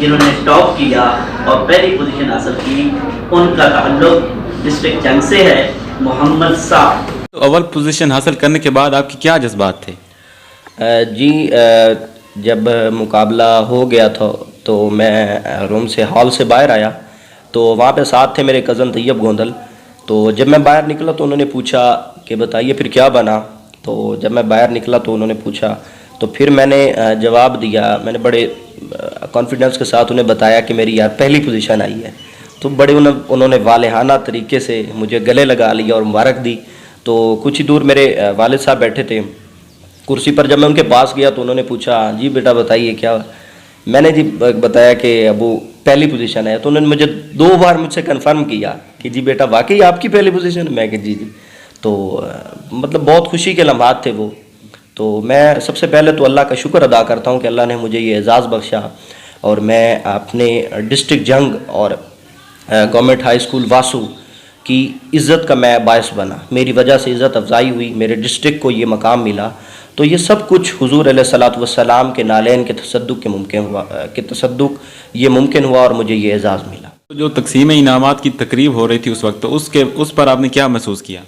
جنہوں نے ٹاپ کیا اور پہلی پوزیشن حاصل کی، ان کا تعلق ڈسٹرکٹ جنگ سے ہے، محمد صاحب۔ تو اول پوزیشن حاصل کرنے کے بعد آپ کے کیا جذبات تھے؟ جی جب مقابلہ ہو گیا تھا تو میں روم سے ہال سے باہر آیا تو وہاں پہ ساتھ تھے میرے کزن طیب گوندل۔ تو جب میں باہر نکلا تو انہوں نے پوچھا کہ بتائیے پھر کیا بنا۔ تو جب میں باہر نکلا تو انہوں نے پوچھا تو پھر میں نے جواب دیا، میں نے بڑے کانفیڈنس کے ساتھ انہیں بتایا کہ میری یار پہلی پوزیشن آئی ہے۔ تو بڑے انہوں نے والہانہ طریقے سے مجھے گلے لگا لیا اور مبارک دی۔ تو کچھ ہی دور میرے والد صاحب بیٹھے تھے کرسی پر، جب میں ان کے پاس گیا تو انہوں نے پوچھا جی بیٹا بتائیے کیا، میں نے جی بتایا کہ ابو پہلی پوزیشن ہے۔ تو انہوں نے مجھے 2 بار مجھ سے کنفرم کیا کہ جی بیٹا واقعی آپ کی پہلی پوزیشن ہے؟ میں کہ جی جی۔ تو مطلب بہت خوشی کے لمحات تھے وہ۔ تو میں سب سے پہلے تو اللہ کا شکر ادا کرتا ہوں کہ اللہ نے مجھے یہ اعزاز بخشا، اور میں اپنے ڈسٹرکٹ جنگ اور گورنمنٹ ہائی اسکول واسو کی عزت کا میں باعث بنا، میری وجہ سے عزت افزائی ہوئی، میرے ڈسٹرکٹ کو یہ مقام ملا۔ تو یہ سب کچھ حضور علیہ الصلوۃ والسلام کے نالین کے تصدق یہ ممکن ہوا اور مجھے یہ اعزاز ملا۔ جو تقسیم انعامات کی تقریب ہو رہی تھی اس وقت، تو اس پر آپ نے کیا محسوس کیا؟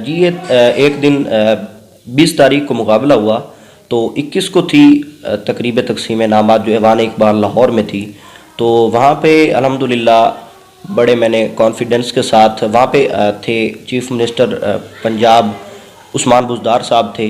جی یہ ایک دن 20 تاریخ کو مقابلہ ہوا تو 21 کو تھی تقریب تقسیم انعامات جو ایوان اقبال لاہور میں تھی۔ تو وہاں پہ الحمدللہ بڑے میں نے کانفیڈنس کے ساتھ، وہاں پہ تھے چیف منسٹر پنجاب عثمان بزدار صاحب تھے،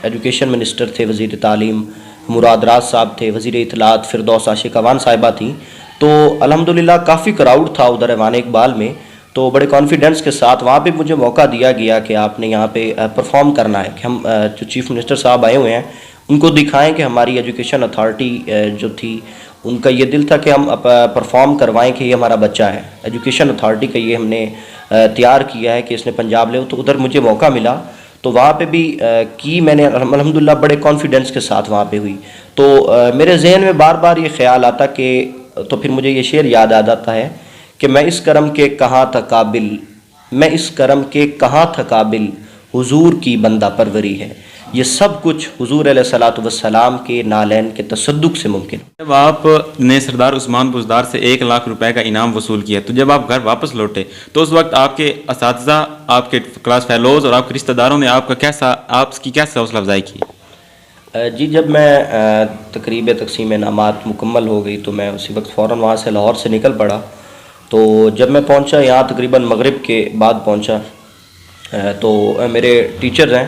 ایجوکیشن منسٹر تھے، وزیر تعلیم مراد راز صاحب تھے، وزیر اطلاعات فردوس عاشق اوان صاحبہ تھیں۔ تو الحمدللہ کافی کراؤڈ تھا ادھر ایوان اقبال میں۔ تو بڑے کانفیڈنس کے ساتھ وہاں پہ مجھے موقع دیا گیا کہ آپ نے یہاں پہ پرفارم کرنا ہے، کہ ہم جو چیف منسٹر صاحب آئے ہوئے ہیں ان کو دکھائیں کہ ہماری ایجوکیشن اتھارٹی جو تھی ان کا یہ دل تھا کہ ہم پرفارم کروائیں کہ یہ ہمارا بچہ ہے، ایجوکیشن اتھارٹی کا یہ ہم نے تیار کیا ہے کہ اس نے پنجاب لے۔ تو ادھر مجھے موقع ملا تو وہاں پہ بھی کی میں نے الحمدللہ بڑے کانفیڈنس کے ساتھ وہاں پہ ہوئی۔ تو میرے ذہن میں بار بار یہ خیال آتا کہ، تو پھر مجھے یہ شعر یاد آ جاتا ہے کہ میں اس کرم کے کہاں تھا قابل، میں اس کرم کے کہاں تھا قابل، حضور کی بندہ پروری ہے۔ یہ سب کچھ حضور علیہ الصلوۃ والسلام کے نالین کے تصدق سے ممکن۔ جب آپ نے سردار عثمان بزدار سے 1 لاکھ روپے کا انعام وصول کیا، تو جب آپ گھر واپس لوٹے تو اس وقت آپ کے اساتذہ، آپ کے کلاس فیلوز اور آپ کے رشتہ داروں نے آپ کی کیا حوصلہ افزائی کی؟ جی جب میں تقریب تقسیم انعامات مکمل ہو گئی تو میں اسی وقت فوراً وہاں سے لاہور سے نکل پڑا۔ تو جب میں پہنچا یہاں تقریباً مغرب کے بعد پہنچا تو میرے ٹیچر ہیں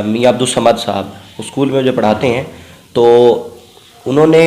میاں عبدالصمد صاحب اسکول میں جو پڑھاتے ہیں، تو انہوں نے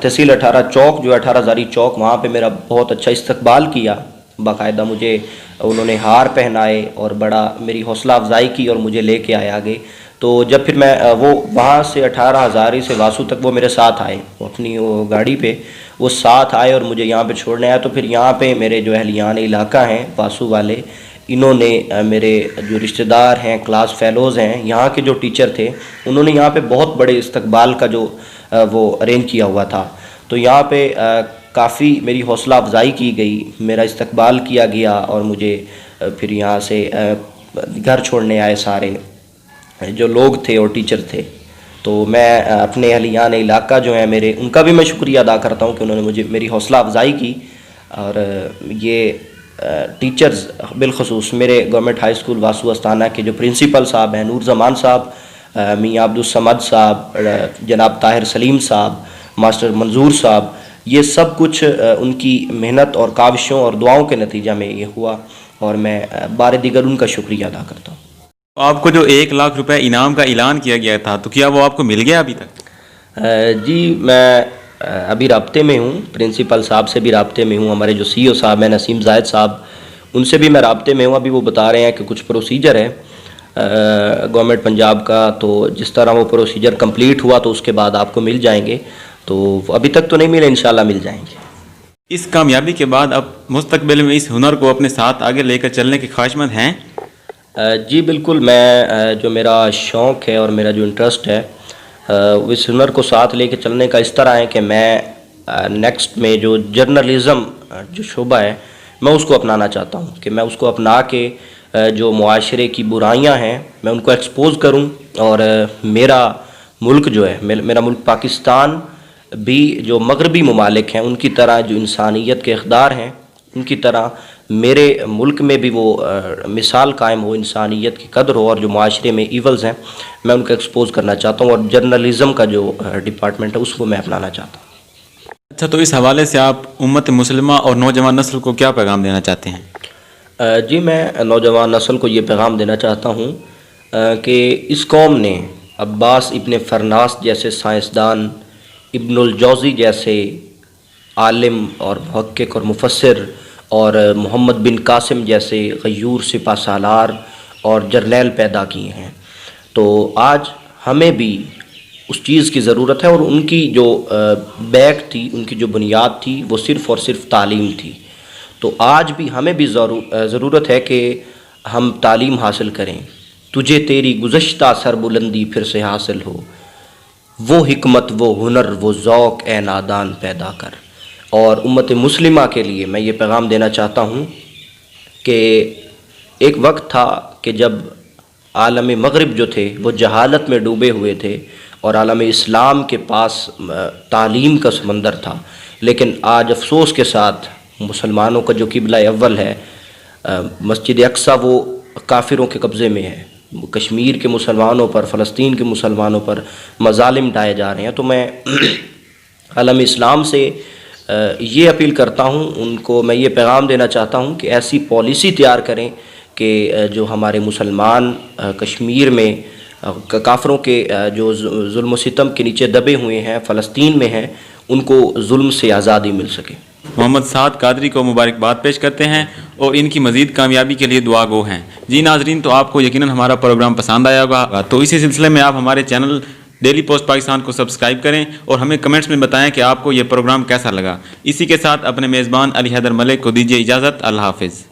تحصیل 18 چوک جو 18 ہزاری چوک وہاں پہ میرا بہت اچھا استقبال کیا، باقاعدہ مجھے انہوں نے ہار پہنائے اور بڑا میری حوصلہ افزائی کی اور مجھے لے کے آئے آگے۔ تو جب پھر میں وہ وہاں سے 18 ہزاری سے واسو تک وہ میرے ساتھ آئے، وہ اپنی وہ گاڑی پہ وہ ساتھ آئے اور مجھے یہاں پہ چھوڑنے آئے۔ تو پھر یہاں پہ میرے جو اہلیان علاقہ ہیں واسو والے، انہوں نے میرے جو رشتہ دار ہیں، کلاس فیلوز ہیں، یہاں کے جو ٹیچر تھے، انہوں نے یہاں پہ بہت بڑے استقبال کا جو وہ ارینج کیا ہوا تھا۔ تو یہاں پہ کافی میری حوصلہ افزائی کی گئی، میرا استقبال کیا گیا اور مجھے پھر یہاں سے گھر چھوڑنے آئے سارے جو لوگ تھے اور ٹیچر تھے۔ تو میں اپنے اہلیان علاقہ جو ہیں میرے، ان کا بھی میں شکریہ ادا کرتا ہوں کہ انہوں نے مجھے میری حوصلہ افزائی کی۔ اور یہ ٹیچرز بالخصوص میرے گورنمنٹ ہائی اسکول واسو استانہ کے جو پرنسپل صاحب ہیں، نور زمان صاحب، میاں عبدالصمد صاحب، جناب طاہر سلیم صاحب، ماسٹر منظور صاحب، یہ سب کچھ ان کی محنت اور کاوشوں اور دعاؤں کے نتیجہ میں یہ ہوا، اور میں بار دیگر ان کا شکریہ ادا کرتا ہوں۔ آپ کو جو 1 لاکھ روپے انعام کا اعلان کیا گیا تھا، تو کیا وہ آپ کو مل گیا ابھی تک؟ جی میں ابھی رابطے میں ہوں، پرنسپل صاحب سے بھی رابطے میں ہوں، ہمارے جو سی او صاحب ہیں نسیم زاہد صاحب، ان سے بھی میں رابطے میں ہوں۔ ابھی وہ بتا رہے ہیں کہ کچھ پروسیجر ہے گورنمنٹ پنجاب کا، تو جس طرح وہ پروسیجر کمپلیٹ ہوا تو اس کے بعد آپ کو مل جائیں گے۔ تو ابھی تک تو نہیں ملے، انشاءاللہ مل جائیں گے۔ اس کامیابی کے بعد اب مستقبل میں اس ہنر کو اپنے ساتھ آگے لے کر چلنے کے خواہشمند ہیں؟ جی بالکل، میں جو میرا شوق ہے اور میرا جو انٹرسٹ ہے اس ہنر کو ساتھ لے کے چلنے کا اس طرح ہے کہ میں نیکسٹ میں جو جرنلزم جو شعبہ ہے میں اس کو اپنانا چاہتا ہوں، کہ میں اس کو اپنا کے جو معاشرے کی برائیاں ہیں میں ان کو ایکسپوز کروں، اور میرا ملک جو ہے، میرا ملک پاکستان بھی جو مغربی ممالک ہیں ان کی طرح جو انسانیت کے اقدار ہیں ان کی طرح میرے ملک میں بھی وہ مثال قائم ہو، انسانیت کی قدر ہو، اور جو معاشرے میں ایولز ہیں میں ان کو ایکسپوز کرنا چاہتا ہوں، اور جرنلزم کا جو ڈپارٹمنٹ ہے اس کو میں اپنانا چاہتا ہوں۔ اچھا، تو اس حوالے سے آپ امت مسلمہ اور نوجوان نسل کو کیا پیغام دینا چاہتے ہیں؟ جی، میں نوجوان نسل کو یہ پیغام دینا چاہتا ہوں کہ اس قوم نے عباس ابن فرناس جیسے سائنسدان، ابن الجوزی جیسے عالم اور محقق اور مفسر، اور محمد بن قاسم جیسے غیور سپہ سالار اور جرنیل پیدا کیے ہیں، تو آج ہمیں بھی اس چیز کی ضرورت ہے، اور ان کی جو بیک تھی، ان کی جو بنیاد تھی وہ صرف اور صرف تعلیم تھی۔ تو آج بھی ہمیں بھی ضرورت ہے کہ ہم تعلیم حاصل کریں۔ تجھے تیری گزشتہ سربلندی پھر سے حاصل ہو، وہ حکمت، وہ ہنر، وہ ذوق اے نادان پیدا کر۔ اور امت مسلمہ کے لیے میں یہ پیغام دینا چاہتا ہوں کہ ایک وقت تھا کہ جب عالم مغرب جو تھے وہ جہالت میں ڈوبے ہوئے تھے، اور عالم اسلام کے پاس تعلیم کا سمندر تھا، لیکن آج افسوس کے ساتھ مسلمانوں کا جو قبلہ اول ہے مسجد اقصیٰ وہ کافروں کے قبضے میں ہے۔ کشمیر کے مسلمانوں پر، فلسطین کے مسلمانوں پر مظالم ڈھائے جا رہے ہیں۔ تو میں عالم اسلام سے یہ اپیل کرتا ہوں، ان کو میں یہ پیغام دینا چاہتا ہوں کہ ایسی پالیسی تیار کریں کہ جو ہمارے مسلمان کشمیر میں کافروں کے جو ظلم و ستم کے نیچے دبے ہوئے ہیں، فلسطین میں ہیں، ان کو ظلم سے آزادی مل سکے۔ محمد سعد قادری کو مبارکباد پیش کرتے ہیں اور ان کی مزید کامیابی کے لیے دعا گو ہیں۔ جی ناظرین، تو آپ کو یقیناً ہمارا پروگرام پسند آیا ہوگا، تو اسی سلسلے میں آپ ہمارے چینل ڈیلی پوسٹ پاکستان کو سبسکرائب کریں اور ہمیں کمنٹس میں بتائیں کہ آپ کو یہ پروگرام کیسا لگا۔ اسی کے ساتھ اپنے میزبان علی حیدر ملک کو دیجیے اجازت۔ اللہ حافظ۔